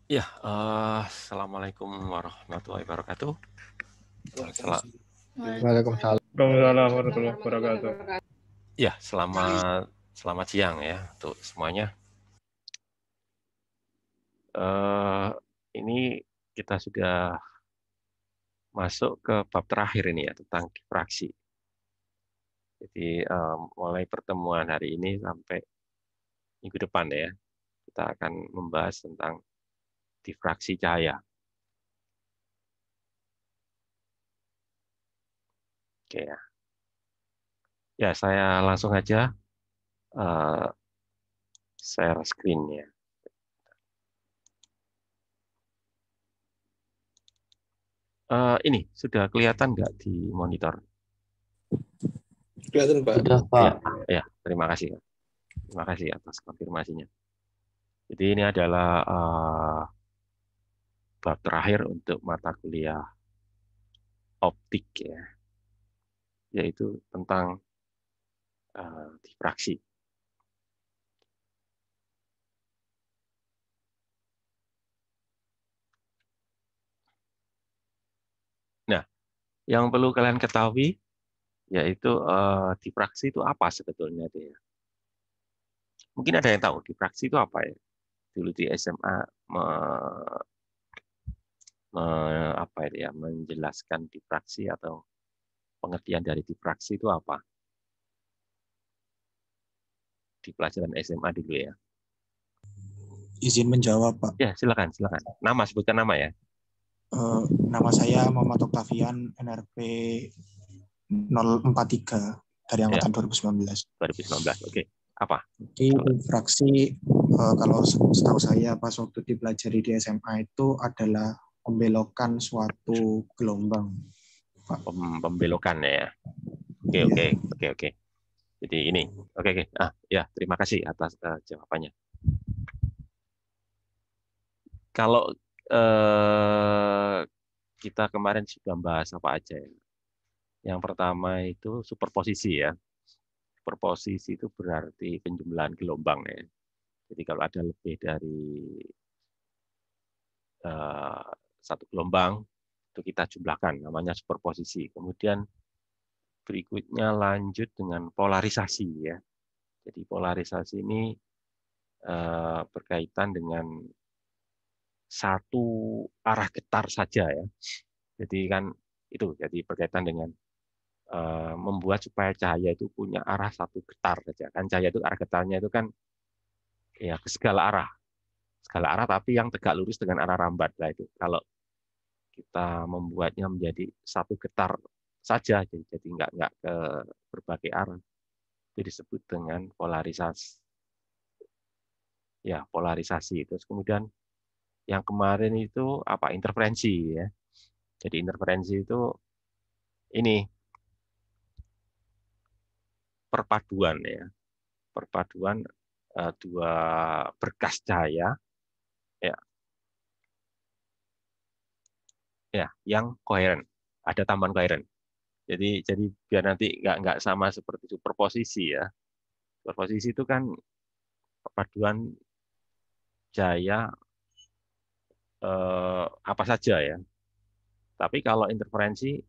Ya, assalamualaikum warahmatullahi wabarakatuh. Waalaikumsalam. Waalaikumsalam warahmatullahi wabarakatuh. Ya, selamat siang ya untuk semuanya. Ini kita sudah masuk ke bab terakhir ini ya tentang difraksi. Jadi mulai pertemuan hari ini sampai minggu depan ya, kita akan membahas tentang difraksi cahaya. Oke ya. Ya, saya langsung aja share screen ya. Ini sudah kelihatan nggak di monitor? Kelihatan, Pak. Sudah, Pak. Ya, terima kasih. Terima kasih atas konfirmasinya. Jadi ini adalah bab terakhir untuk mata kuliah optik ya, yaitu tentang difraksi. Nah, yang perlu kalian ketahui yaitu difraksi itu apa sebetulnya dia. Mungkin ada yang tahu difraksi itu apa ya? Dulu di SMA apa ya, menjelaskan difraksi atau pengertian dari difraksi itu apa? Di pelajaran SMA dulu ya. Izin menjawab, Pak. Ya, silakan. Nama, sebutkan nama ya. Nama saya Muhammad Oktavian, NRP 043 dari angkatan 2019. 2019, oke. Apa? Jadi difraksi, kalau setahu saya pas waktu dipelajari di SMA itu adalah pembelokan suatu gelombang, Pak. Pembelokan ya. Oke. Jadi ini, oke. Ya, terima kasih atas jawabannya. Kalau kita kemarin sudah bahas apa aja ya. Yang pertama itu superposisi ya. Superposisi itu berarti penjumlahan gelombang ya. Jadi kalau ada lebih dari satu gelombang itu kita jumlahkan, namanya superposisi. Kemudian berikutnya lanjut dengan polarisasi ya. Jadi polarisasi ini berkaitan dengan satu arah getar saja ya. Jadi kan itu jadi berkaitan dengan membuat supaya cahaya itu punya arah satu getar saja. Kan cahaya itu arah getarnya itu kan ya ke segala arah. Segala arah tapi yang tegak lurus dengan arah rambat. Nah itu kalau kita membuatnya menjadi satu getar saja, jadi nggak ke berbagai arah. Itu disebut dengan polarisasi. Ya, polarisasi. Terus kemudian yang kemarin itu apa? Interferensi ya. Jadi interferensi itu ini perpaduan ya. Perpaduan dua berkas cahaya ya. Ya, yang koheren. Ada tambahan koheren. Jadi biar nanti nggak sama seperti superposisi ya. Superposisi itu kan perpaduan cahaya apa saja ya. Tapi kalau interferensi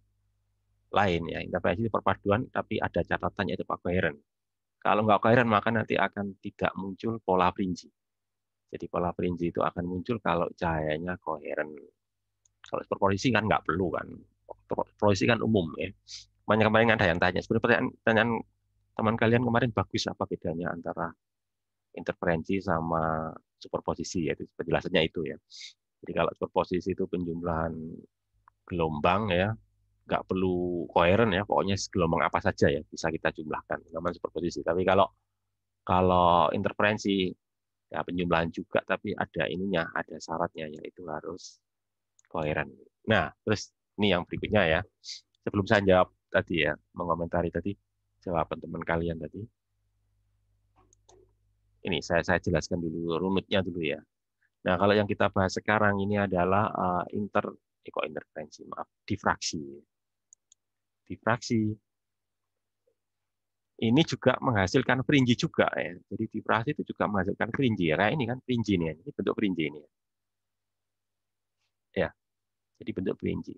lain ya, interferensi itu perpaduan tapi ada catatannya itu koheren. Kalau nggak koheren maka nanti akan tidak muncul pola perinci. Jadi pola perinci itu akan muncul kalau cahayanya koheren. Kalau superposisi kan nggak perlu kan. Superposisi kan umum ya. Banyak kemarin ada yang tanya. Sebenarnya pertanyaan teman kalian kemarin bagus, apa bedanya antara interferensi sama superposisi ya. Penjelasannya itu ya. Jadi kalau superposisi itu penjumlahan gelombang ya, nggak perlu koheren ya, pokoknya gelombang apa saja ya bisa kita jumlahkan, namanya superposisi. Tapi kalau kalau interferensi ya penjumlahan juga, tapi ada ininya, ada syaratnya yaitu harus koheren. Nah, terus ini yang berikutnya ya. Sebelum saya jawab tadi ya, mengomentari tadi jawaban teman kalian tadi. Ini saya jelaskan dulu runutnya dulu ya. Nah, kalau yang kita bahas sekarang ini adalah interferensi, maaf, difraksi. Difraksi ini juga menghasilkan fringe juga ya. Jadi difraksi itu juga menghasilkan fringe ya. Kayak ini kan fringe ini, ini bentuk fringe ini. Jadi bentuk berinci.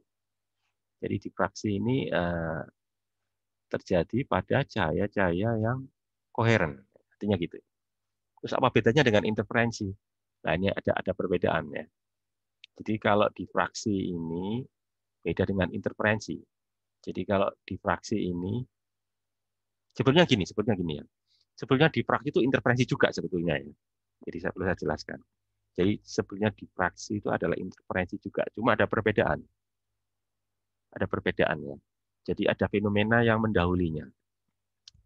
Jadi diffraksi ini terjadi pada cahaya-cahaya yang koheren. Artinya gitu. Terus apa bedanya dengan interferensi? Nah, ini ada perbedaan ya. Jadi kalau diffraksi ini beda dengan interferensi. Jadi kalau diffraksi ini sebetulnya gini ya. Sebetulnya diffraksi itu interferensi juga sebetulnya ya. Jadi saya perlu saya jelaskan. Jadi sebetulnya diffraksi itu adalah interferensi juga, cuma ada perbedaan. Ada perbedaan ya. Jadi ada fenomena yang mendahulunya.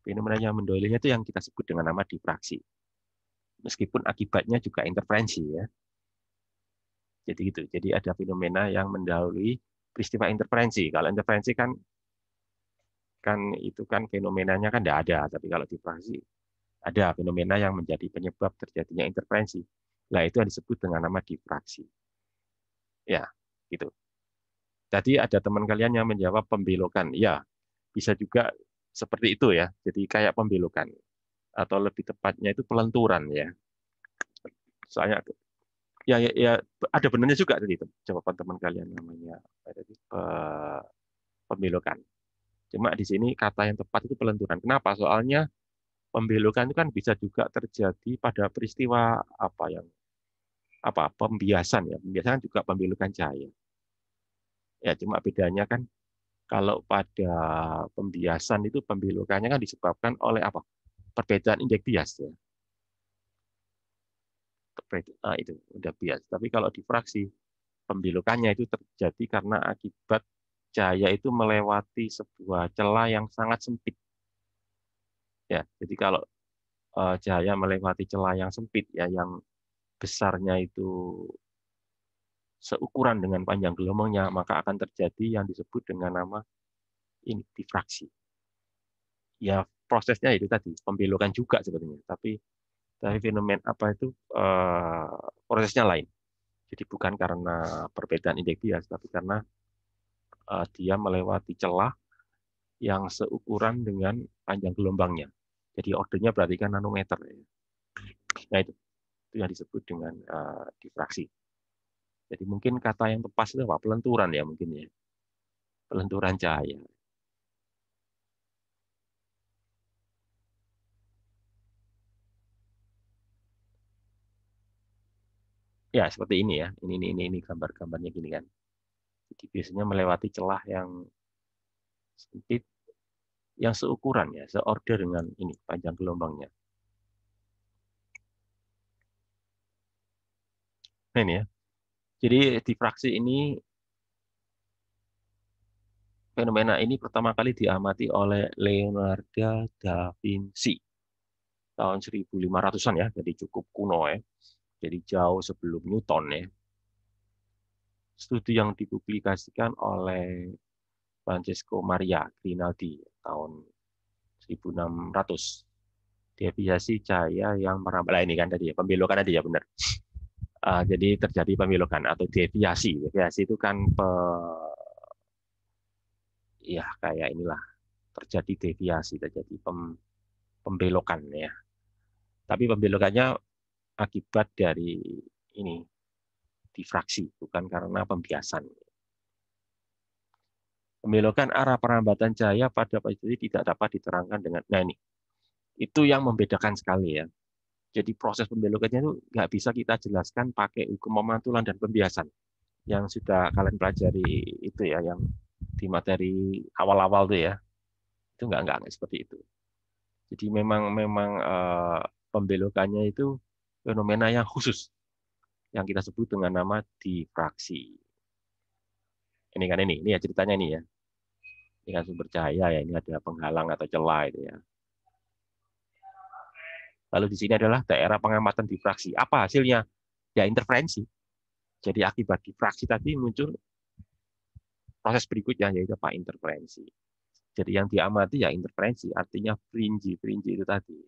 Fenomena yang mendahulunya itu yang kita sebut dengan nama diffraksi. Meskipun akibatnya juga interferensi ya. Jadi gitu. Jadi ada fenomena yang mendahului peristiwa interferensi. Kalau interferensi kan itu kan fenomenanya kan tidak ada, tapi kalau diffraksi ada fenomena yang menjadi penyebab terjadinya interferensi. Nah, itu yang disebut dengan nama diffraksi. Ya, gitu. Tadi ada teman kalian yang menjawab pembelokan. Ya, bisa juga seperti itu ya. Jadi kayak pembelokan atau lebih tepatnya itu pelenturan ya. Soalnya ya ada benarnya juga tadi jawaban teman kalian namanya pembelokan. Cuma di sini kata yang tepat itu pelenturan. Kenapa? Soalnya pembelokan itu kan bisa juga terjadi pada peristiwa pembiasan ya. Pembiasan juga pembelokan cahaya. Ya, cuma bedanya kan kalau pada pembiasan itu pembelokannya kan disebabkan oleh apa? Perbedaan indeks bias ya. Itu udah bias. Tapi kalau diffraksi pembelokannya itu terjadi karena akibat cahaya itu melewati sebuah celah yang sangat sempit. Ya, jadi kalau cahaya melewati celah yang sempit ya, yang besarnya itu seukuran dengan panjang gelombangnya, maka akan terjadi yang disebut dengan nama ini diffraksi. Ya, prosesnya itu tadi pembelokan juga sebetulnya, tapi fenomen prosesnya lain. Jadi bukan karena perbedaan indeks bias, tapi karena dia melewati celah yang seukuran dengan panjang gelombangnya. Jadi ordernya berarti kan nanometer. Nah, itu yang disebut dengan diffraksi. Jadi mungkin kata yang tepat itu apa? Pelenturan ya mungkin ya. Pelenturan cahaya. Ya, seperti ini ya. Ini gambar-gambarnya gini kan. Jadi biasanya melewati celah yang sempit, yang seukuran ya, seorder dengan ini panjang gelombangnya. Nah, ini ya. Jadi diffraksi ini, fenomena ini pertama kali diamati oleh Leonardo da Vinci tahun 1500-an ya, jadi cukup kuno ya. Jadi jauh sebelum Newton ya. Studi yang dipublikasikan oleh Francesco Maria Grimaldi tahun 1600. Deviasi cahaya yang merambat. Nah, ini kan tadi ya, pembelokan tadi ya benar. Jadi terjadi pembelokan atau deviasi. Deviasi itu kan ya kayak inilah, terjadi deviasi, terjadi pembelokan ya. Tapi pembelokannya akibat dari ini diffraksi, bukan karena pembiasan. Pembelokan arah perambatan cahaya pada posisi tidak dapat diterangkan dengan, nah ini, itu yang membedakan sekali ya. Jadi proses pembelokannya itu nggak bisa kita jelaskan pakai hukum pemantulan dan pembiasan yang sudah kalian pelajari itu ya, yang di materi awal-awal tuh ya, itu nggak seperti itu. Jadi memang pembelokannya itu fenomena yang khusus yang kita sebut dengan nama diffraksi. Ini kan ini ya ceritanya ini ya. Ini kan sumber cahaya ya, ini ada penghalang atau celah itu ya. Lalu di sini adalah daerah pengamatan diffraksi. Apa hasilnya? Ya interferensi. Jadi akibat diffraksi tadi muncul proses berikutnya yaitu apa? Interferensi. Jadi yang diamati ya interferensi, artinya fringe itu tadi.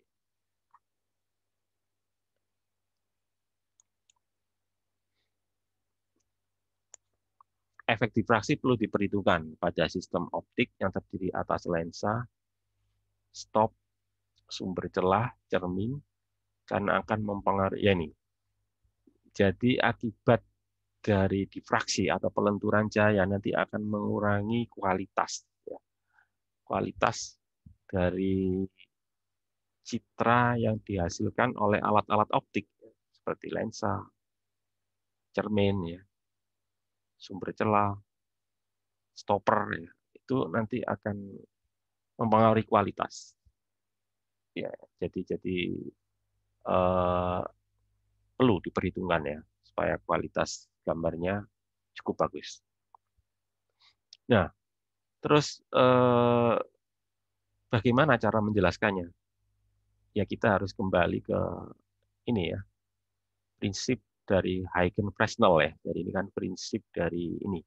Efek diffraksi perlu diperhitungkan pada sistem optik yang terdiri atas lensa, stop, sumber celah, cermin, karena akan mempengaruhi ya ini. Jadi akibat dari difraksi atau pelenturan cahaya nanti akan mengurangi kualitas, ya. Kualitas dari citra yang dihasilkan oleh alat-alat optik, ya, seperti lensa, cermin, ya, sumber celah, stopper, ya. Itu nanti akan mempengaruhi kualitas. Ya, jadi perlu diperhitungkan ya supaya kualitas gambarnya cukup bagus. Nah, terus bagaimana cara menjelaskannya? Ya kita harus kembali ke ini ya, prinsip dari Huygens-Fresnel ya. Jadi ini kan prinsip dari ini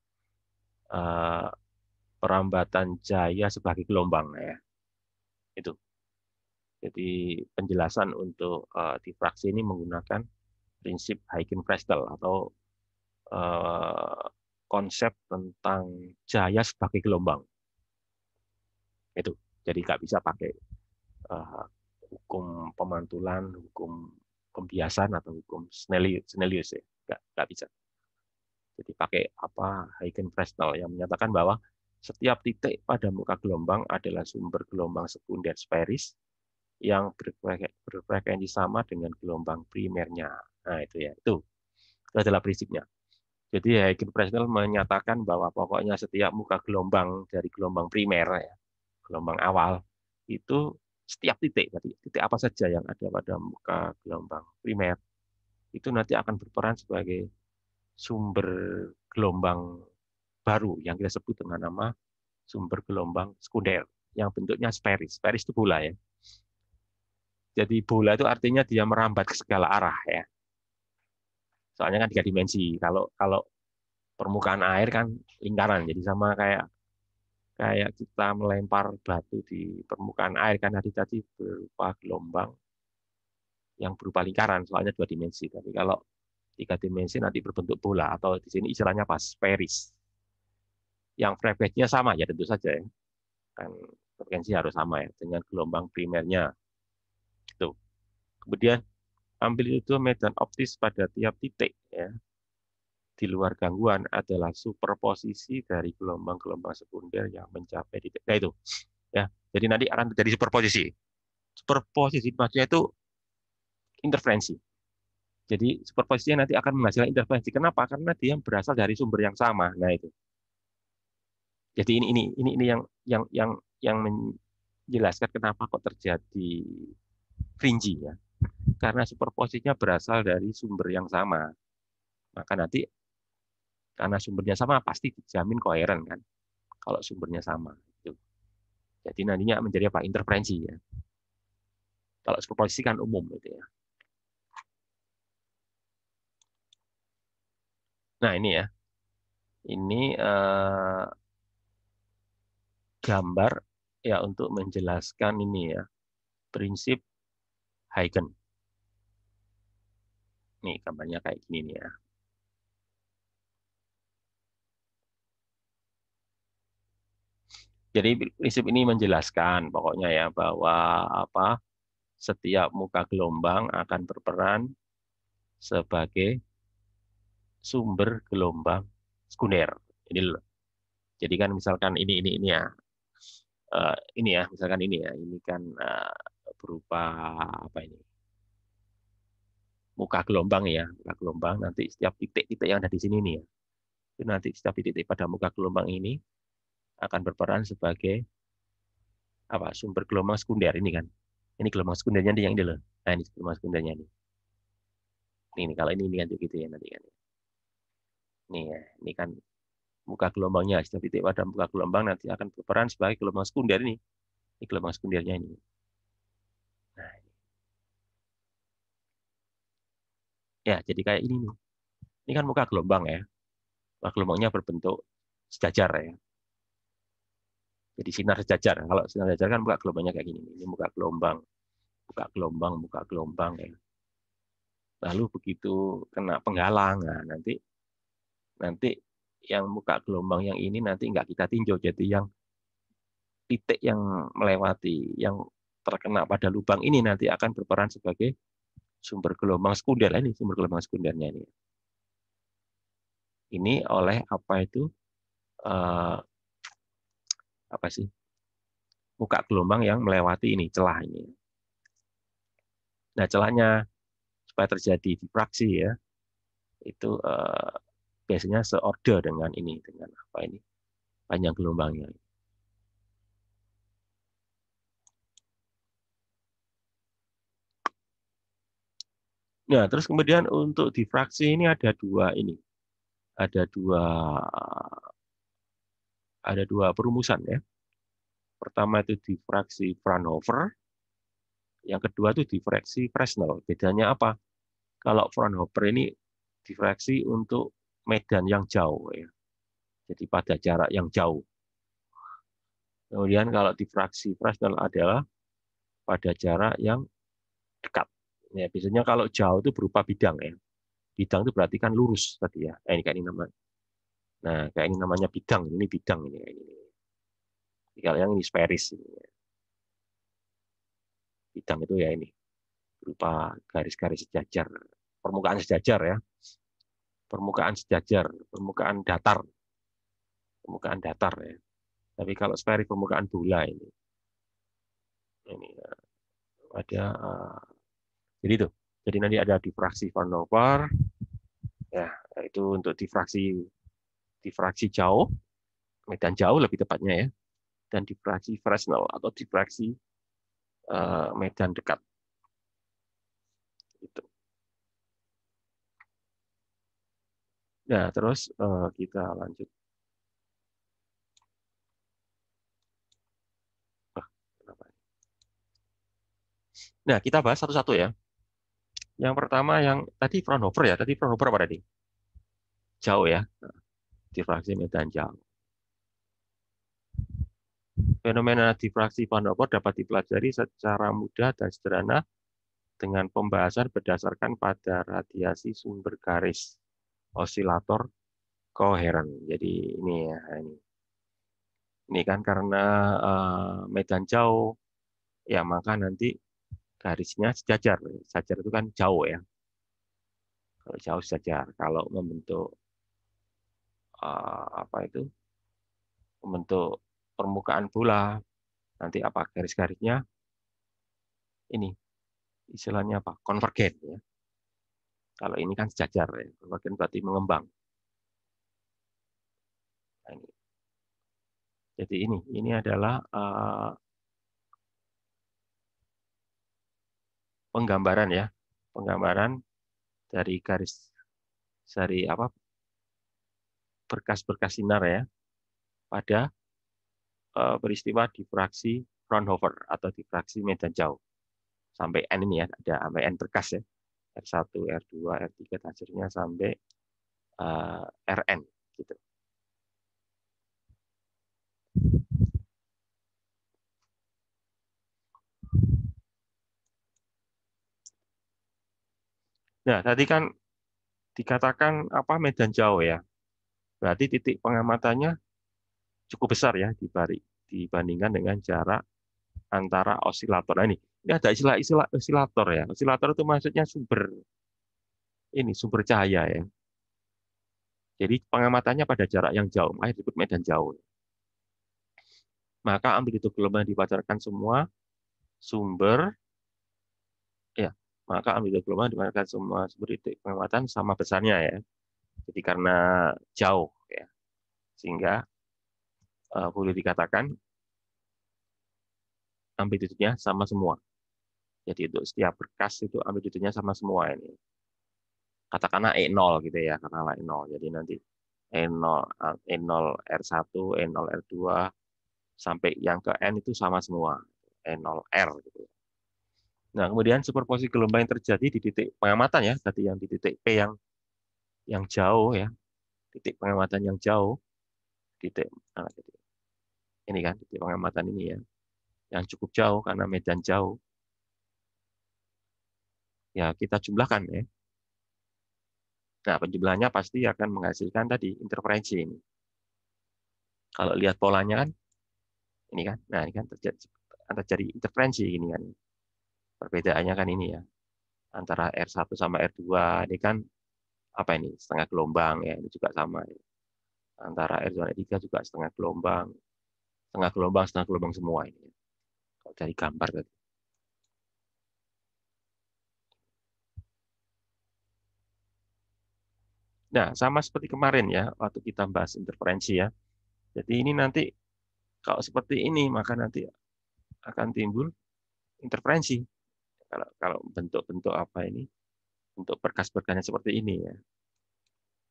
perambatan cahaya sebagai gelombang ya. Itu. Jadi penjelasan untuk difraksi ini menggunakan prinsip Huygens-Fresnel atau konsep tentang cahaya sebagai gelombang. Itu. Jadi nggak bisa pakai hukum pemantulan, hukum pembiasan atau hukum Snellius ya. Nggak bisa. Jadi pakai apa Huygens-Fresnel yang menyatakan bahwa setiap titik pada muka gelombang adalah sumber gelombang sekunder sferis yang berfrekuensi sama dengan gelombang primernya. Nah, itu ya. Itu adalah prinsipnya. Jadi Huygens-Fresnel menyatakan bahwa pokoknya setiap muka gelombang dari gelombang primer, ya, gelombang awal, itu setiap titik, berarti titik apa saja yang ada pada muka gelombang primer, itu nanti akan berperan sebagai sumber gelombang baru yang kita sebut dengan nama sumber gelombang sekunder, yang bentuknya sferis. Sferis itu bola ya. Jadi bola itu artinya dia merambat ke segala arah ya. Soalnya kan 3 dimensi. Kalau permukaan air kan lingkaran, jadi sama kayak kita melempar batu di permukaan air kan tadi berupa gelombang yang berupa lingkaran, soalnya 2 dimensi. Tapi kalau 3 dimensi nanti berbentuk bola atau di sini istilahnya apa? Sferis. Yang frekuensinya sama ya tentu saja ya. Kan frekuensi harus sama ya dengan gelombang primernya. Itu. Kemudian amplitude medan optis pada tiap titik ya di luar gangguan adalah superposisi dari gelombang-gelombang sekunder yang mencapai titik. Nah itu ya. Jadi nanti akan terjadi superposisi. Superposisi maksudnya itu interferensi. Jadi superposisinya nanti akan menghasilkan interferensi. Kenapa? Karena dia berasal dari sumber yang sama. Nah itu. Jadi ini yang menjelaskan kenapa kok terjadi fringy ya. Karena superposisinya berasal dari sumber yang sama. Maka nanti karena sumbernya sama pasti dijamin koheren kan. Kalau sumbernya sama. Gitu. Jadi nantinya menjadi apa? Interferensi ya. Kalau superposisi kan umum gitu ya. Nah ini ya. Ini gambar ya untuk menjelaskan ini ya. Prinsip Huygens. Nih gambarnya kayak gini nih ya. Jadi prinsip ini menjelaskan pokoknya ya bahwa apa setiap muka gelombang akan berperan sebagai sumber gelombang sekunder. Ini loh. Jadi kan misalkan ini ya. Ini ya, misalkan ini ya. Ini kan berupa apa ini? Muka gelombang ya, muka gelombang nanti setiap titik-titik yang ada di sini nih ya. Itu nanti setiap titik pada muka gelombang ini akan berperan sebagai apa? Sumber gelombang sekunder ini kan. Ini gelombang sekundernya yang ini loh. Nah, ini gelombang sekundernya nih. Ini kalau ini kan gitu ya nanti kan. Nih ya, ini kan muka gelombangnya. Setiap titik pada muka gelombang nanti akan berperan sebagai gelombang sekunder ini. Ini gelombang sekundernya ini. Nah, ya, jadi kayak ini nih. Ini kan muka gelombang ya. Muka gelombangnya berbentuk sejajar ya. Jadi sinar sejajar. Kalau sinar sejajar kan muka gelombangnya kayak gini. Ini muka gelombang, muka gelombang, muka gelombang ya. Lalu begitu kena penghalang, nah nanti yang muka gelombang yang ini nanti nggak kita tinjau. Jadi yang titik yang melewati, yang terkena pada lubang ini nanti akan berperan sebagai sumber gelombang sekunder. Ini sumber gelombang sekundernya ini. ini oleh apa itu apa sih muka gelombang yang melewati ini celah ini. Nah, celahnya supaya terjadi difraksi ya itu biasanya seorder dengan ini dengan apa ini panjang gelombangnya. Nah, terus kemudian untuk difraksi ini ada dua ini, ada dua perumusan ya. Pertama itu difraksi Fraunhofer, yang kedua itu difraksi Fresnel. Bedanya apa? Kalau Fraunhofer ini difraksi untuk medan yang jauh ya. Jadi pada jarak yang jauh. Kemudian kalau difraksi Fresnel adalah pada jarak yang dekat. Ya, biasanya kalau jauh itu berupa bidang ya. Bidang itu berarti kan lurus tadi ya. Ini kayak ini namanya. Nah, kayak ini namanya bidang. Ini bidang ini. Kalau yang ini sferis. Bidang itu ya ini berupa garis-garis sejajar, permukaan sejajar ya. Permukaan sejajar, permukaan datar ya. Tapi kalau sferis permukaan bola ini ada jadi itu. Jadi nanti ada difraksi Fraunhofer ya, itu untuk difraksi jauh, medan jauh lebih tepatnya ya. Dan difraksi Fresnel atau difraksi medan dekat. Itu. Nah, terus kita lanjut. Nah, kita bahas satu-satu ya. Yang pertama yang tadi Fraunhofer ya. Tadi Fraunhofer apa tadi? Jauh ya. Difraksi medan jauh. Fenomena difraksi Fraunhofer dapat dipelajari secara mudah dan sederhana dengan pembahasan berdasarkan pada radiasi sumber garis osilator koheren. Jadi ini ya, ini kan karena medan jauh, ya maka nanti garisnya sejajar. Sejajar itu kan jauh ya. Kalau jauh sejajar. Kalau membentuk apa itu? Membentuk permukaan bola, nanti apa garis-garisnya? Ini istilahnya apa? Konvergen ya. Kalau ini kan sejajar ya. Konvergen berarti mengembang. Nah, ini. Jadi ini adalah penggambaran ya, penggambaran dari garis dari apa berkas-berkas sinar ya pada peristiwa difraksi Fraunhofer atau difraksi medan jauh sampai N ini ya, ada sampai N berkas ya, R1, R2, R3 hasilnya sampai Rn gitu. Nah, tadi kan dikatakan apa medan jauh ya. Berarti titik pengamatannya cukup besar ya dibandingkan dengan jarak antara osilator. Nah, ini ada istilah osilator ya. Osilator itu maksudnya sumber cahaya ya. Jadi pengamatannya pada jarak yang jauh, makanya disebut medan jauh. Maka amplitude gelombang dipancarkan semua sumber ya, maka amplitude gelombang dipancarkan semua sumber titik pengamatan sama besarnya ya. Jadi karena jauh ya. Sehingga boleh dikatakan amplitudenya sama semua. Jadi untuk setiap berkas itu amplitudenya sama semua ini. Katakanlah E0 gitu ya, katakanlah E0. Jadi nanti E0, E0 R1, E0 R2 sampai yang ke N itu sama semua. E0 R gitu. Nah, kemudian superposisi gelombang yang terjadi di titik pengamatan ya, tadi yang di titik P yang jauh ya. Titik pengamatan yang jauh, titik ini kan titik pengamatan ini ya. Yang cukup jauh karena medan jauh. Ya, kita jumlahkan ya. Nah, penjumlahannya pasti akan menghasilkan tadi interferensi ini. Kalau lihat polanya kan, ini kan, nah ini kan terjadi interferensi ini kan. Perbedaannya kan ini ya, antara R1 sama R2 ini kan apa ini, setengah gelombang ya, ini juga sama ya. Antara R zona E3 juga setengah gelombang semua ini. Kalau dari gambar tadi. Nah, sama seperti kemarin ya, waktu kita bahas interferensi ya. Jadi ini nanti kalau seperti ini, maka nanti akan timbul interferensi. Kalau bentuk-bentuk apa ini, bentuk berkas-berkasnya seperti ini ya.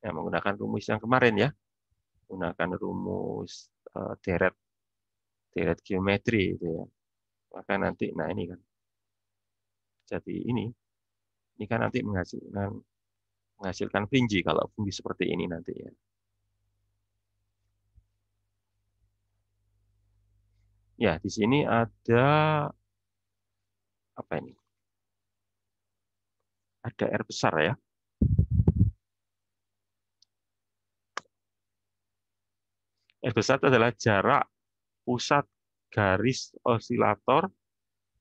Ya, menggunakan rumus yang kemarin ya, menggunakan rumus deret geometri itu ya. Maka nanti, nah ini kan, jadi ini kan nanti menghasilkan fringe kalau fungsi seperti ini nanti ya. Ya, di sini ada apa ini? Ada R besar ya. R besar itu adalah jarak pusat garis osilator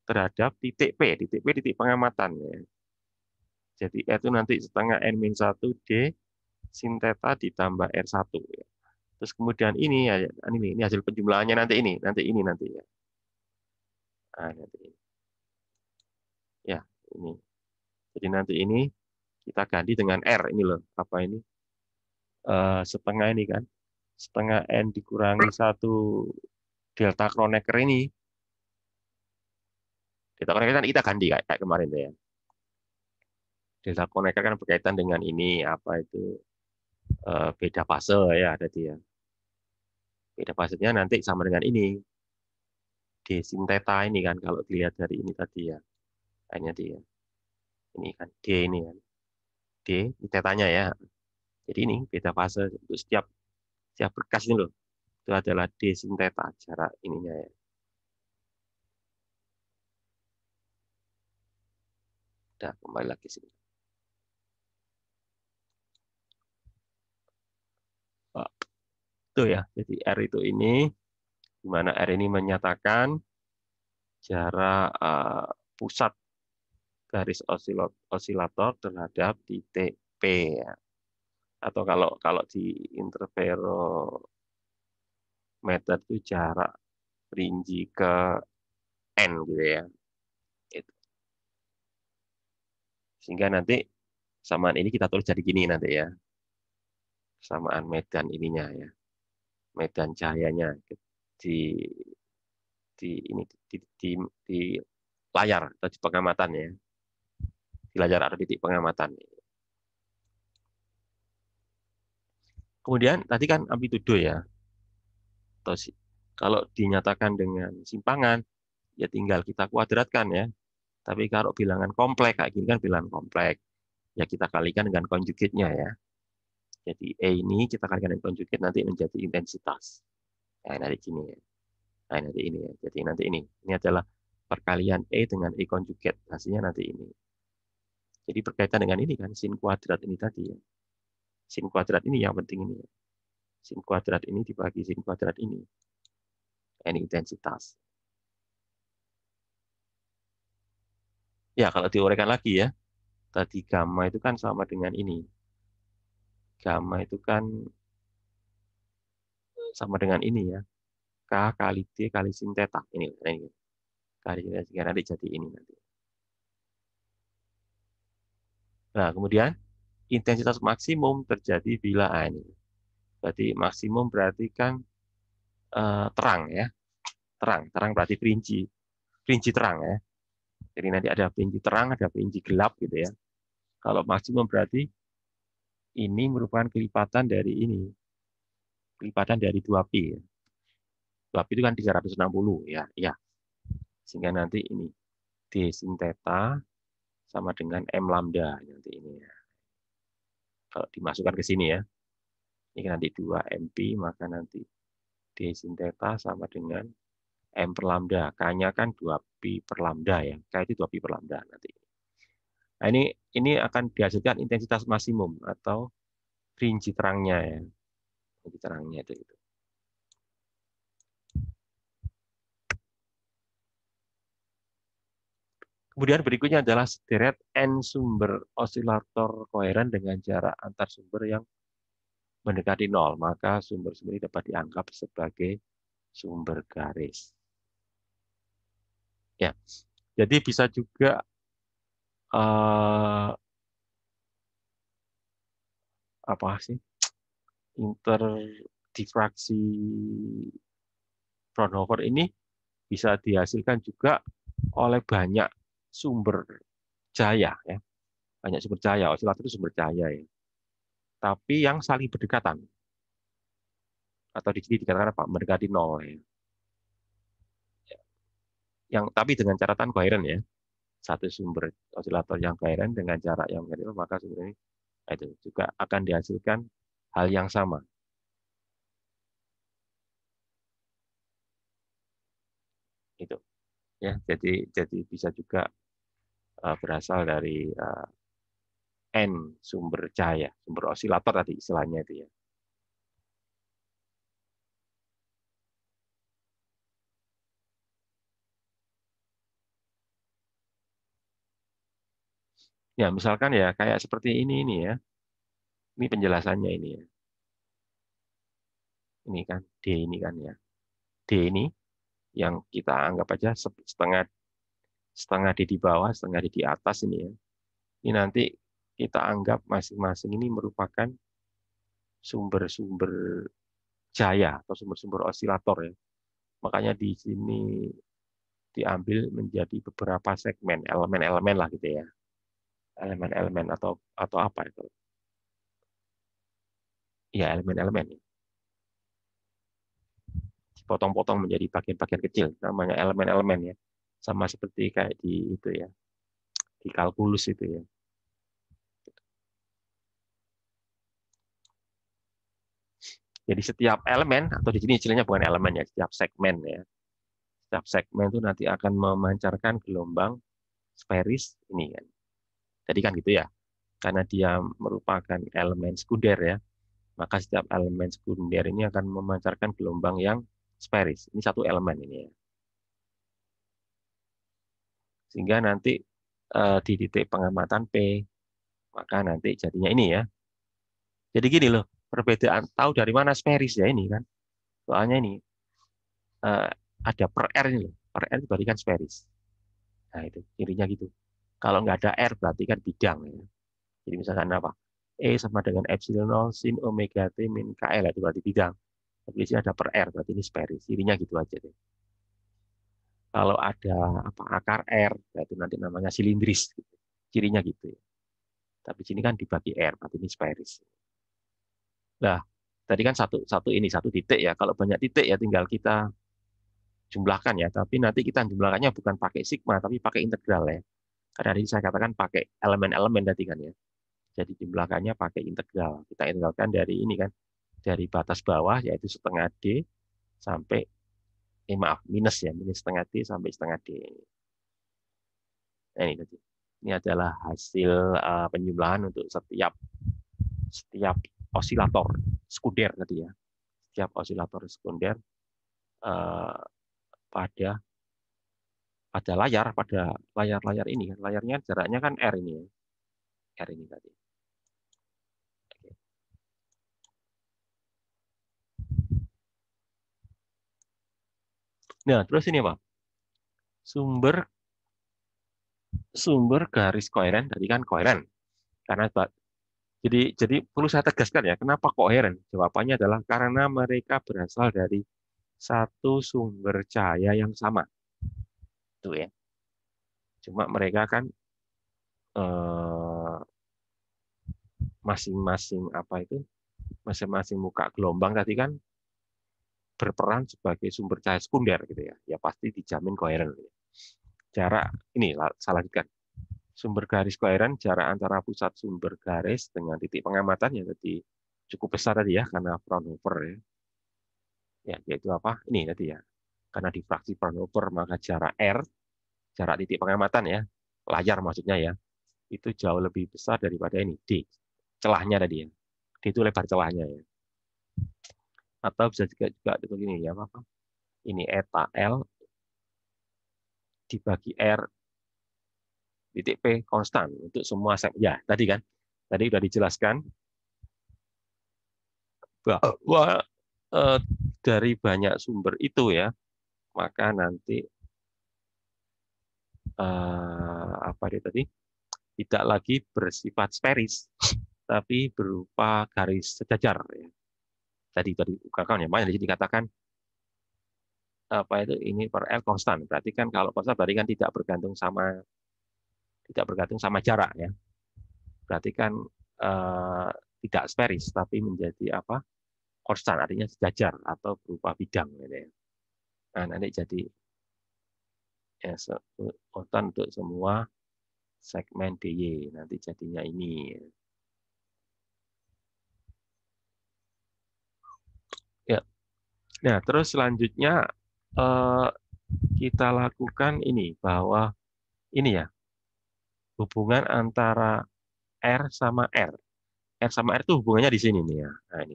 terhadap titik P. Titik P titik pengamatan ya. Jadi R itu nanti setengah N-1 D sin theta ditambah R1 ya. Terus kemudian ini ya, ini hasil penjumlahannya nanti ya. Nah, nanti ini. Ya, ini. Jadi nanti ini kita ganti dengan R ini loh, apa ini? Setengah ini kan. Setengah N dikurangi 1 delta Kronecker ini. Delta Kronecker kan kita ganti kayak kemarin tuh ya. Delta Kronecker kan berkaitan dengan ini, apa itu, beda fase ya, ada dia. Beda fasenya nanti sama dengan ini. D sin theta ini kan, kalau dilihat dari ini tadi ya. Ini dia. Ini kan D ini kan. D, ini tetanya ya. Jadi ini beda fase untuk setiap berkas ini loh. Itu adalah D sin theta, jarak ininya ya. Udah, kembali lagi sini. Oh, itu ya. Jadi R itu ini, di mana R ini menyatakan jarak pusat garis osilator terhadap titik P ya. Atau kalau di interferometer itu jarak rinci ke N gitu ya. Itu. Sehingga nanti samaan ini kita tulis jadi gini nanti ya. Samaan medan ininya ya. Medan cahayanya di ini di layar atau di pengamatan ya. Di layar atau titik pengamatan. Kemudian tadi kan amplitudo ya. Atau kalau dinyatakan dengan simpangan ya tinggal kita kuadratkan ya. Tapi kalau bilangan kompleks kayak gini kan bilangan kompleks. Ya kita kalikan dengan konjugatnya ya. Jadi E ini kita kalikan dengan konjugat nanti menjadi intensitas. Nah, nanti gini ya. Nah, nanti ini ya. Jadi nanti ini. Ini adalah perkalian E dengan E konjugat. Hasilnya nanti ini. Jadi berkaitan dengan ini kan, sin kuadrat ini tadi ya. Sin kuadrat ini yang penting ini ya. Sin kuadrat ini dibagi sin kuadrat ini. Ini intensitas. Ya, kalau diuraikan lagi ya. Tadi gamma itu kan sama dengan ini. Gamma itu kan sama dengan ini ya. K kali D kali sin theta. Ini. Kali nanti jadi ini nanti. Nah, kemudian intensitas maksimum terjadi bila ini. Berarti maksimum berarti kan terang ya. Terang berarti perinci terang ya. Jadi nanti ada perinci terang, ada perinci gelap gitu ya. Kalau maksimum berarti ini merupakan kelipatan dari ini. Kelipatan dari 2pi ya. 2pi itu kan 360 ya. Ya. Sehingga nanti ini D sin theta sama dengan M lambda nanti ini ya. Kalau dimasukkan ke sini ya. Ini nanti 2mp maka nanti D sin theta sama dengan M per lambda. K-nya kan 2pi per lambda ya. K itu 2pi per lambda nanti. Nah, ini akan dihasilkan intensitas maksimum atau rinci terangnya ya. Rinci terangnya itu. Kemudian berikutnya adalah sederet N sumber osilator koheren dengan jarak antar sumber yang mendekati nol. Maka sumber-sumber ini dapat dianggap sebagai sumber garis. Ya, jadi bisa juga apa sih interdifraksi Fraunhofer ini bisa dihasilkan juga oleh banyak sumber cahaya, ya. Banyak sumber cahaya, osilator itu sumber cahaya, ya. Tapi yang saling berdekatan, atau di sini dikatakan apa? Mendekati nol, ya. Yang tapi dengan catatan koheren, ya. Satu sumber osilator yang koheren dengan jarak yang koheren, maka sumber ini itu juga akan dihasilkan hal yang sama. Itu, ya. Jadi bisa juga berasal dari N sumber cahaya, sumber osilator tadi istilahnya itu, ya. Ya, misalkan ya kayak seperti ini ya. Ini penjelasannya ini, ya. Ini kan D ini kan, ya. D ini yang kita anggap aja setengah D di bawah, setengah D di atas ini, ya. Ini nanti kita anggap masing-masing ini merupakan sumber-sumber cahaya atau sumber-sumber osilator, ya. Makanya di sini diambil menjadi beberapa segmen, elemen-elemen lah gitu, ya. Elemen-elemen atau apa itu? Ya, elemen-elemen. Dipotong-potong menjadi bagian-bagian kecil, namanya elemen-elemen, ya. Sama seperti kayak di itu, ya. Di kalkulus itu, ya. Jadi setiap elemen, atau di sini istilahnya bukan elemen, ya, setiap segmen, ya. Setiap segmen itu nanti akan memancarkan gelombang sferis ini kan. Jadi kan gitu, ya. Karena dia merupakan elemen sekunder, ya. Maka setiap elemen sekunder ini akan memancarkan gelombang yang sferis. Ini satu elemen ini, ya. Sehingga nanti di titik pengamatan P, maka nanti jadinya ini, ya. Jadi gini loh, perbedaan tahu dari mana sferis, ya, ini kan. Soalnya ini ada per R ini loh. Per R itu berarti kan sferis. Nah, itu cirinya gitu. Kalau nggak ada R berarti kan bidang, ya. Jadi misalkan apa? E sama dengan epsilon 0 sin omega T min KL, itu berarti bidang. Tapi di sini ada per R, berarti ini sferis. Cirinya gitu aja deh. Kalau ada apa akar R, berarti nanti namanya silindris. Gitu. Cirinya gitu, ya. Tapi sini kan dibagi R, berarti ini sferis. Nah, tadi kan satu titik, ya. Kalau banyak titik ya tinggal kita jumlahkan, ya. Tapi nanti kita jumlahkannya bukan pakai sigma, tapi pakai integral, ya. Karena tadi saya katakan pakai elemen-elemen tadi kan, ya. Jadi jumlahkannya pakai integral. Kita integralkan dari ini kan, dari batas bawah yaitu setengah D sampai maaf minus, ya, minus setengah D sampai setengah D. Nah, ini tadi. Ini adalah hasil penjumlahan untuk setiap osilator sekunder tadi, ya. Setiap osilator sekunder pada layar ini kan. Layarnya jaraknya kan R ini, ya. R ini tadi. Nah, terus ini apa? Sumber garis koheren tadi kan koheren. Jadi perlu saya tegaskan, ya, kenapa koheren? Jawabannya adalah karena mereka berasal dari satu sumber cahaya yang sama. Itu, ya. Cuma mereka kan masing-masing masing-masing muka gelombang tadi kan berperan sebagai sumber cahaya sekunder gitu, ya. Ya pasti dijamin koheren. Jarak ini salah kan. Sumber garis koheren jarak antara pusat sumber garis dengan titik pengamatan yang tadi cukup besar tadi, ya, karena Fraunhofer, ya. Ya, yaitu apa? Ini tadi, ya. Karena difraksi Fraunhofer maka jarak R, jarak titik pengamatan, ya, layar maksudnya, ya, itu jauh lebih besar daripada ini D, celahnya tadi, ya. D itu lebar celahnya, ya. Atau bisa juga begini, ya, apa? Ini eta L dibagi R titik P konstan untuk semua segmen. Ya, tadi kan. Tadi sudah dijelaskan bahwa dari banyak sumber itu ya, maka nanti apa itu tadi? Tidak lagi bersifat sferis, tapi berupa garis sejajar ya. Tadi kawan ya, makanya di sini dikatakan apa itu ini per L konstan. Berarti kan kalau konstan berarti kan tidak bergantung sama jarak ya. Berarti kan tidak sferis tapi menjadi apa? Konstan, artinya sejajar atau berupa bidang gitu ya. Nah, nanti jadi ya konstan untuk semua segmen DY. Nanti jadinya ini. Ya. Nah, terus selanjutnya kita lakukan ini bahwa ini ya hubungan antara R sama R. R sama R itu hubungannya di sini nih ya. Nah,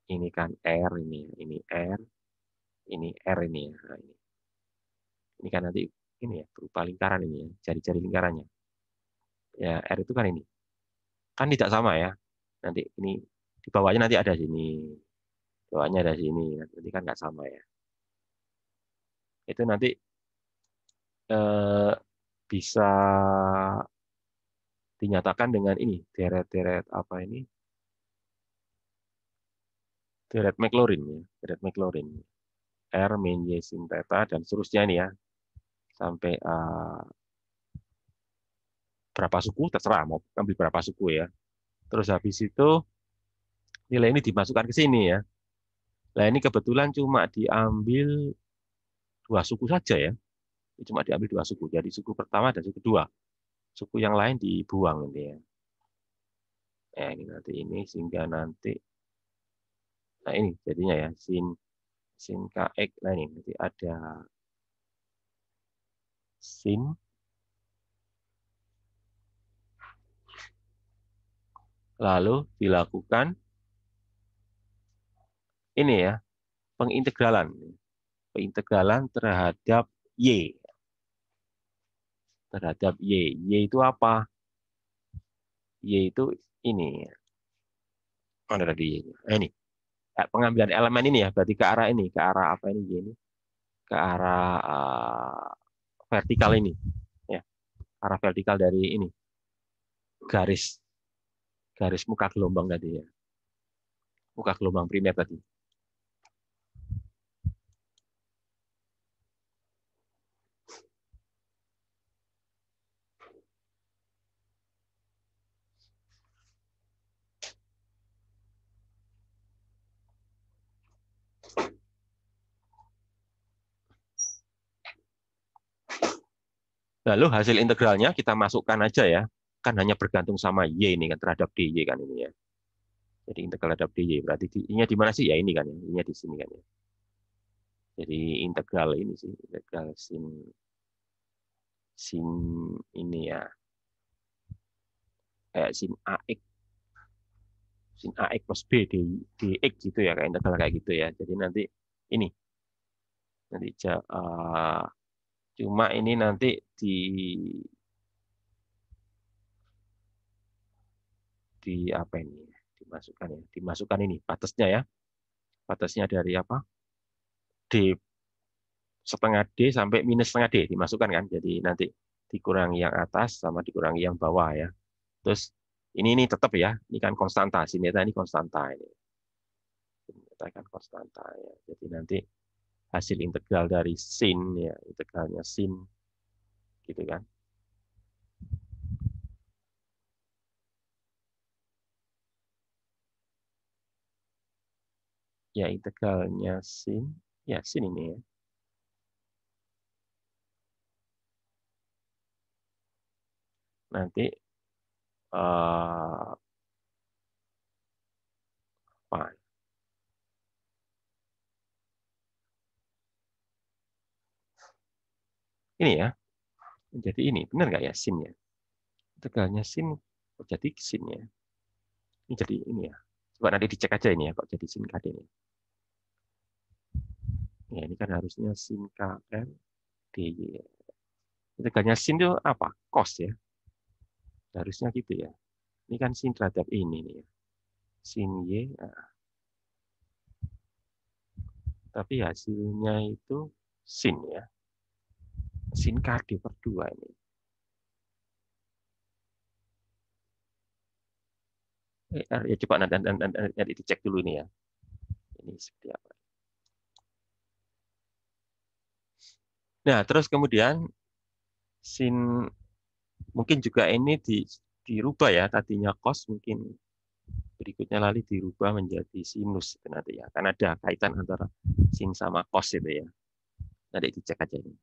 ini kan R ini R, ini R ini ya. Nah, ini kan nanti ini ya berupa lingkaran ini ya, jari-jari lingkarannya. Ya R itu kan ini. Kan tidak sama ya. Nanti ini di bawahnya nanti ada sini. Bawahnya ada sini. Nanti kan nggak sama ya. Itu nanti bisa dinyatakan dengan ini deret-deret apa ini? Deret Maclaurin ya, deret Maclaurin. R min Y sin theta dan seterusnya ini ya. Sampai berapa suku terserah mau ambil berapa suku ya. Terus habis itu nilai ini dimasukkan ke sini ya. Nah, ini kebetulan cuma diambil 2 suku saja ya. Cuma diambil 2 suku. Jadi suku pertama dan suku kedua. Suku yang lain dibuang ini ya. Nah, ini nanti ini sehingga nanti nah ini jadinya ya sin kx. Nah, ini nanti ada sin lalu dilakukan ini ya, pengintegralan terhadap y. Terhadap y. Y itu apa? Y itu ini. Mana tadi? Ini. Pengambilan elemen ini ya, berarti ke arah ini, ke arah apa ini? Y ini? Ke arah vertikal ini. Ya, arah vertikal dari ini. Garis muka gelombang tadi ya. Muka gelombang primer tadi. Lalu hasil integralnya kita masukkan aja ya. Kan hanya bergantung sama Y ini kan terhadap DY kan ini ya. Jadi integral terhadap DY berarti I-nya di mana sih? Ya ini kan ya. I-nya di sini kan ya. Jadi integral ini sih, integral sin ini ya. Kayak sin AX plus B dx gitu ya, kayak integral kayak gitu ya. Jadi nanti ini nanti cuma ini nanti di apa ini dimasukkan ini batasnya ya, batasnya dari apa D setengah D sampai minus setengah D dimasukkan kan, jadi nanti dikurangi yang atas sama dikurangi yang bawah ya. Terus ini tetap ya, ini kan konstanta, sini ini konstanta ini. Kita kan konstanta ya. Jadi nanti hasil integral dari sin ya, integralnya sin gitu kan. Ya integralnya sin, ya sin ini ya. Nanti apa? Ini ya. Jadi ini benar nggak ya sin ya? Integralnya sin kok jadi sin ya? Ini jadi ini ya. Coba nanti dicek aja ini ya kok jadi sin KD ini. Ya ini kan harusnya sin KL DY. Integralnya sin itu apa? Cos ya. Harusnya gitu ya. Ini kan sin terhadap ini nih ya. Sin Y. Nah, tapi hasilnya itu sin ya. Sin KD per 2 ini. Ya coba nanti dicek dulu ini ya. Ini seperti apa. Nah, terus kemudian sin mungkin juga ini dirubah ya, tadinya cos mungkin berikutnya lalu dirubah menjadi sinus itu nanti ya. Karena ada kaitan antara sin sama cos itu ya. Nanti dicek aja ini.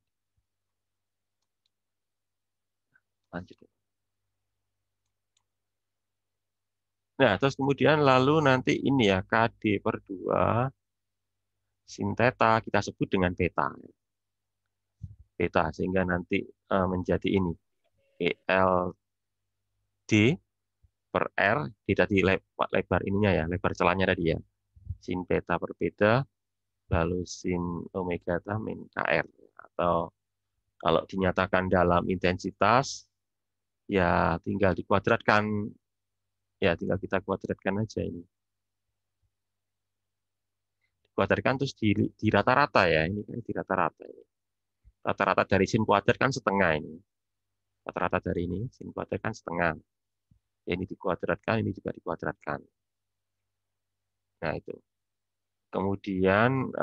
Lanjut. Nah, terus kemudian lalu nanti ini ya, KD per 2 sin theta kita sebut dengan beta. Beta sehingga nanti menjadi ini ELD per R, di tadi lebar ininya ya, lebar celahnya tadi ya. Sin beta per beta, lalu sin omega theta min KR. Atau kalau dinyatakan dalam intensitas, ya tinggal dikuadratkan, ya tinggal kita kuadratkan aja ini. Kuadratkan terus di rata-rata ya, ini kan di rata-rata. Rata-rata dari sin kuadrat kan setengah ini. Rata-rata dari ini, sin kuadrat kan setengah. Ini dikuadratkan, ini juga dikuadratkan. Nah, itu. Kemudian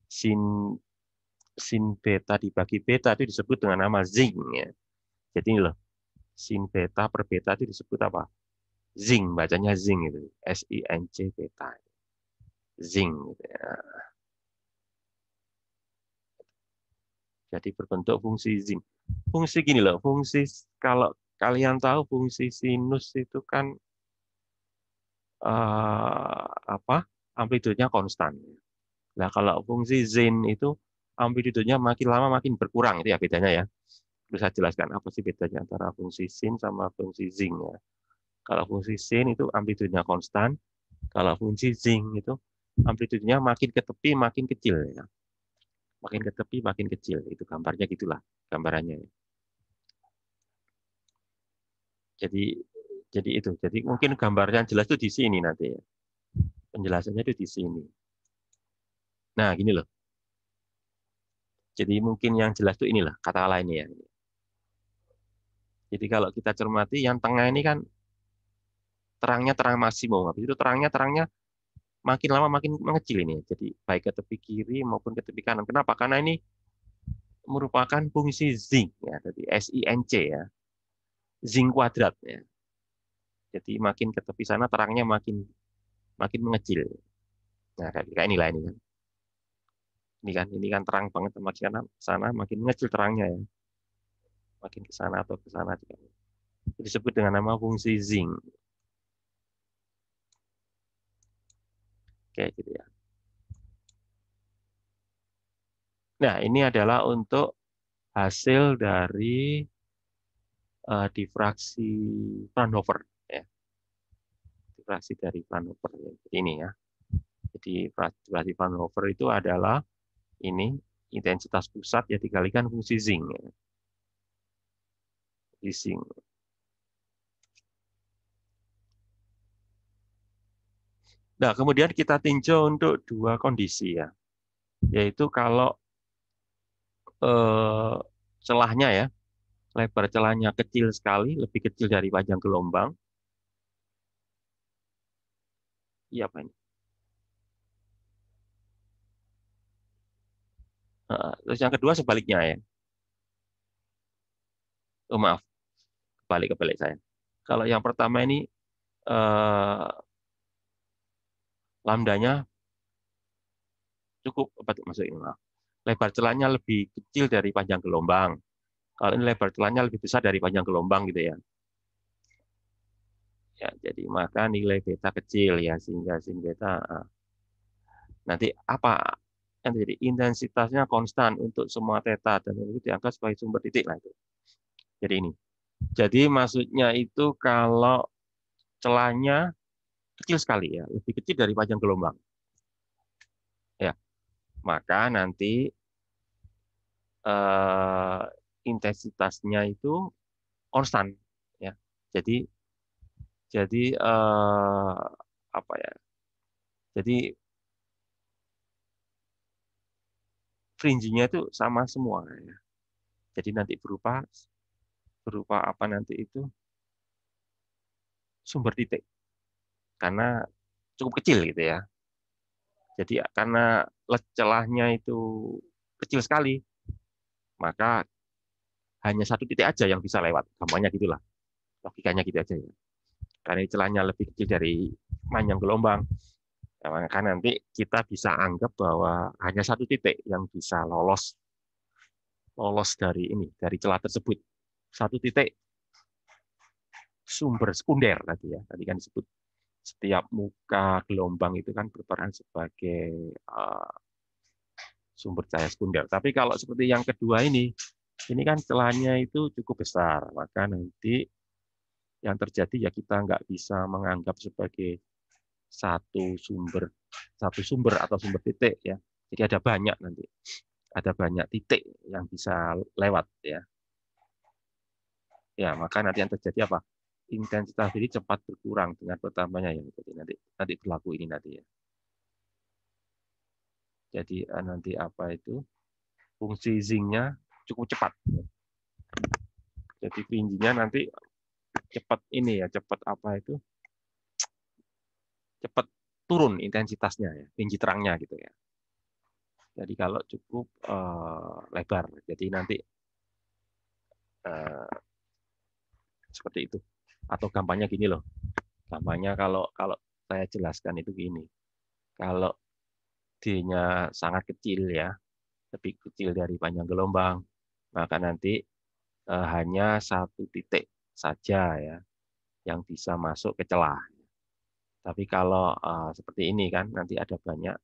sin beta dibagi beta itu disebut dengan nama zing ya. Jadi ini loh, sin beta per beta itu disebut apa? Zing, bacanya zing itu. SINC beta. Zing gitu ya. Jadi berbentuk fungsi zing. Fungsi gini loh, fungsi kalau kalian tahu fungsi sinus itu kan amplitudenya konstan. Nah, kalau fungsi zin itu amplitudenya makin lama makin berkurang, itu ya bedanya ya. Terus saya jelaskan apa sih bedanya antara fungsi sin sama fungsi zing ya. Kalau fungsi sin itu amplitudenya konstan, kalau fungsi zing itu amplitudenya makin ke tepi makin kecil ya. Makin ke tepi makin kecil, itu gambarnya gitulah gambarannya. Jadi itu. Jadi mungkin gambarnya jelas itu di sini nanti ya. Penjelasannya itu di sini. Nah, gini loh. Jadi mungkin yang jelas itu inilah kata lainnya ya. Jadi kalau kita cermati yang tengah ini kan terangnya terang maksimum. Habis itu terangnya makin lama makin mengecil ini. Jadi baik ke tepi kiri maupun ke tepi kanan. Kenapa? Karena ini merupakan fungsi zing ya. Jadi SINC ya. Zing kuadrat ya. Jadi makin ke tepi sana terangnya makin mengecil. Nah, kayak inilah ini kan. Ini kan terang banget, makin sana makin mengecil terangnya ya. Makin ke sana atau ke sana juga. Disebut dengan nama fungsi zing. Kayak gitu ya. Nah, ini adalah untuk hasil dari difraksi Fraunhofer ya. Difraksi dari Fraunhofer ya. Ini ya. Jadi difraksi Fraunhofer itu adalah ini intensitas pusat ya dikalikan fungsi zing ya. Zing. Nah, kemudian kita tinjau untuk dua kondisi ya. Yaitu kalau celahnya ya, lebar celahnya kecil sekali, lebih kecil dari panjang gelombang. Iya, apa ini? Terus yang kedua sebaliknya ya. Oh, maaf, kebalik saya. Kalau yang pertama ini lambdanya cukup, maksudnya lebar celahnya lebih kecil dari panjang gelombang. Kalau ini lebar celahnya lebih besar dari panjang gelombang gitu ya. Ya, jadi maka nilai beta kecil ya sehingga sin beta nanti apa yang terjadi intensitasnya konstan untuk semua theta dan itu dianggap sebagai sumber titik lah itu. Jadi ini. Jadi maksudnya itu kalau celahnya kecil sekali ya, lebih kecil dari panjang gelombang. Ya, maka nanti intensitasnya itu konstan ya. Jadi apa ya? Jadi fringe-nya itu sama semua ya. Jadi nanti berupa apa nanti itu sumber titik karena cukup kecil gitu ya. Jadi karena celahnya itu kecil sekali, maka hanya satu titik aja yang bisa lewat. Gampangnya gitulah. Logikanya gitu aja ya. Karena celahnya lebih kecil dari panjang gelombang, ya, maka nanti kita bisa anggap bahwa hanya satu titik yang bisa lolos dari celah tersebut. Satu titik sumber sekunder tadi ya. Tadi kan disebut setiap muka gelombang itu kan berperan sebagai sumber cahaya sekunder. Tapi kalau seperti yang kedua ini kan celahnya itu cukup besar, maka nanti yang terjadi ya kita nggak bisa menganggap sebagai satu sumber atau sumber titik ya. Jadi ada banyak titik yang bisa lewat ya. Ya, maka nanti yang terjadi apa? Intensitas ini cepat berkurang dengan bertambahnya ya. Jadi nanti berlaku ini nanti ya. Jadi nanti apa itu? Fungsi zinc-nya cukup cepat. Jadi fringe-nya nanti cepat ini ya, cepat apa itu? Cepat turun intensitasnya ya, fringe terangnya gitu ya. Jadi kalau cukup lebar, jadi nanti seperti itu. Atau gampangnya gini loh. Gampangnya kalau saya jelaskan itu gini. Kalau D-nya sangat kecil ya, lebih kecil dari panjang gelombang, maka nanti hanya satu titik saja ya yang bisa masuk ke celah. Tapi kalau seperti ini kan nanti ada banyak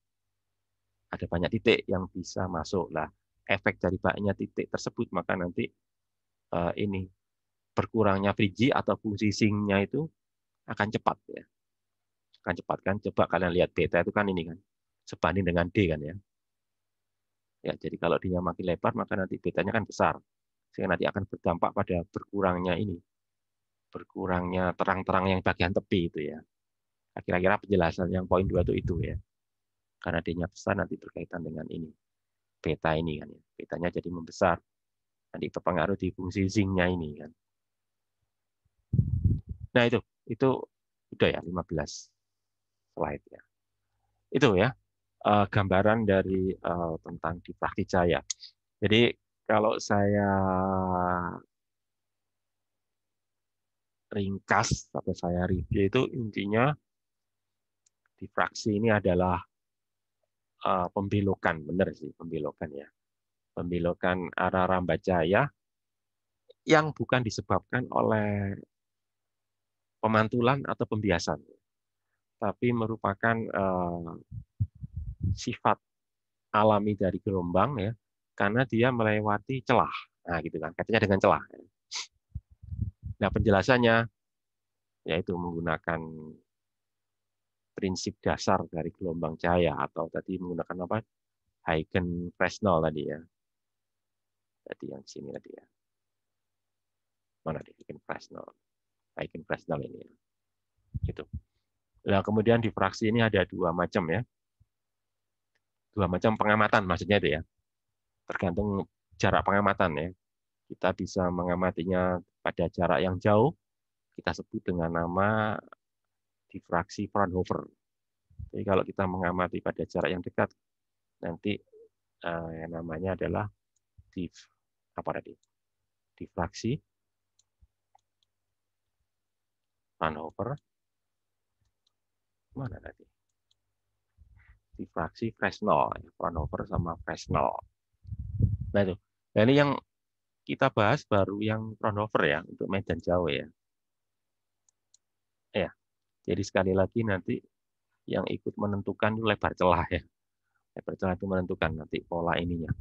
titik yang bisa masuk. Lah, efek dari banyaknya titik tersebut maka nanti ini berkurangnya fringe atau fungsi zinc-nya itu akan cepat ya. Akan cepat kan? Coba kalian lihat beta itu kan ini kan sebanding dengan D kan ya. Ya, jadi kalau dia makin lebar maka nanti betanya kan besar. Sehingga nanti akan berdampak pada berkurangnya terang-terang yang bagian tepi itu ya. Kira-kira penjelasan yang poin 2 itu ya. Karena D-nya besar nanti berkaitan dengan ini. Beta ini kan ya. Betanya jadi membesar. Nanti terpengaruh di fungsi zinc-nya ini kan. Nah, itu udah ya 15 slide ya. Itu ya gambaran dari tentang difraksi cahaya. Jadi kalau saya ringkas atau saya review itu intinya difraksi ini adalah pembelokan, benar sih pembelokan ya. Pembelokan arah rambat cahaya yang bukan disebabkan oleh pemantulan atau pembiasan, tapi merupakan sifat alami dari gelombang ya, karena dia melewati celah. Nah, gitu kan, katanya dengan celah. Nah, penjelasannya yaitu menggunakan prinsip dasar dari gelombang cahaya atau tadi menggunakan apa? Huygens-Fresnel tadi ya. Tadi yang sini tadi ya. Mana di Huygens-Fresnel? Huygens-Fresnel ini ya. Gitu. Nah, kemudian difraksi ini ada dua macam ya. Dua macam pengamatan maksudnya itu ya. Tergantung jarak pengamatan ya. Kita bisa mengamatinya pada jarak yang jauh, kita sebut dengan nama difraksi Fraunhofer. Jadi kalau kita mengamati pada jarak yang dekat, nanti yang namanya adalah difraksi Fraunhofer. Mana tadi? Difraksi Fresnel, Fraunhofer sama Fresnel. Nah itu. Nah, ini yang kita bahas baru yang Fraunhofer ya untuk medan jauh ya. Ya. Jadi sekali lagi nanti yang ikut menentukan lebar celah ya. Lebar celah itu menentukan nanti pola ininya.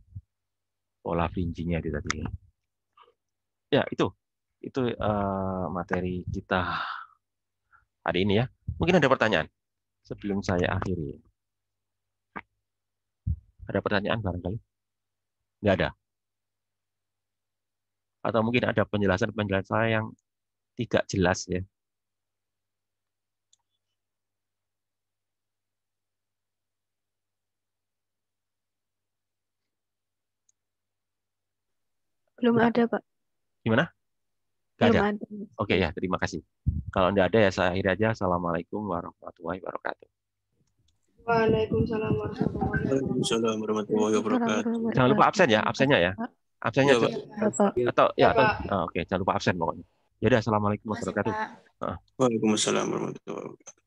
Pola fringe-nya itu tadi. Ya, itu materi kita hari ini ya. Mungkin ada pertanyaan sebelum saya akhiri. Ada pertanyaan barangkali? Nggak ada. Atau mungkin ada penjelasan-penjelasan saya yang tidak jelas ya. Belum ada, Pak. Gimana? Nggak Belum ada? ada. Oke ya, terima kasih. Kalau tidak ada ya saya akhiri aja. Assalamualaikum warahmatullahi wabarakatuh. Waalaikumsalam warahmatullahi wabarakatuh. Waalaikumsalam warahmatullahi wabarakatuh. Jangan lupa absen ya, absennya ya. Absennya Iya, Pak. Bapak. atau Ya, ya atau Pak. oke, jangan lupa absen pokoknya. Ya udah, assalamualaikum Makasih, warahmatullahi wabarakatuh. Pak. Waalaikumsalam warahmatullahi wabarakatuh.